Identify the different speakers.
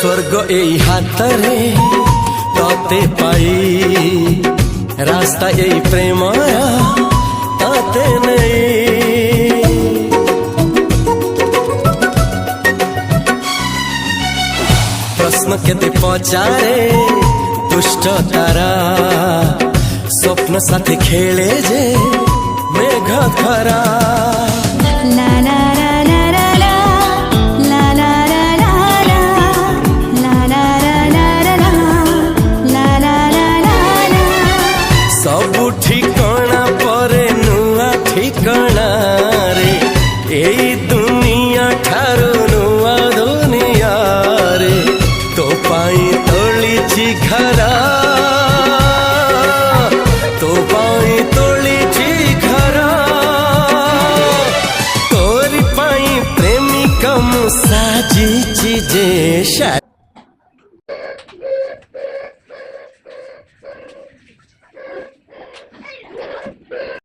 Speaker 1: स्वर्ग एई हातरे तते पाई रास्ता एई प्रेम तते नहीं। प्रश्न केते पचारे दुष्ट तारा स्वप्न साथी खेले जे मेघ खरा। सबु ठिकाना परे नुआ ठिकाना रे एई दुनिया ठारू नुआ दुनिया रे। तो पाई तोलिछि घरा तो पाई तोलिछि घरा तोरी पाई प्रेमिका मु साजिछि जे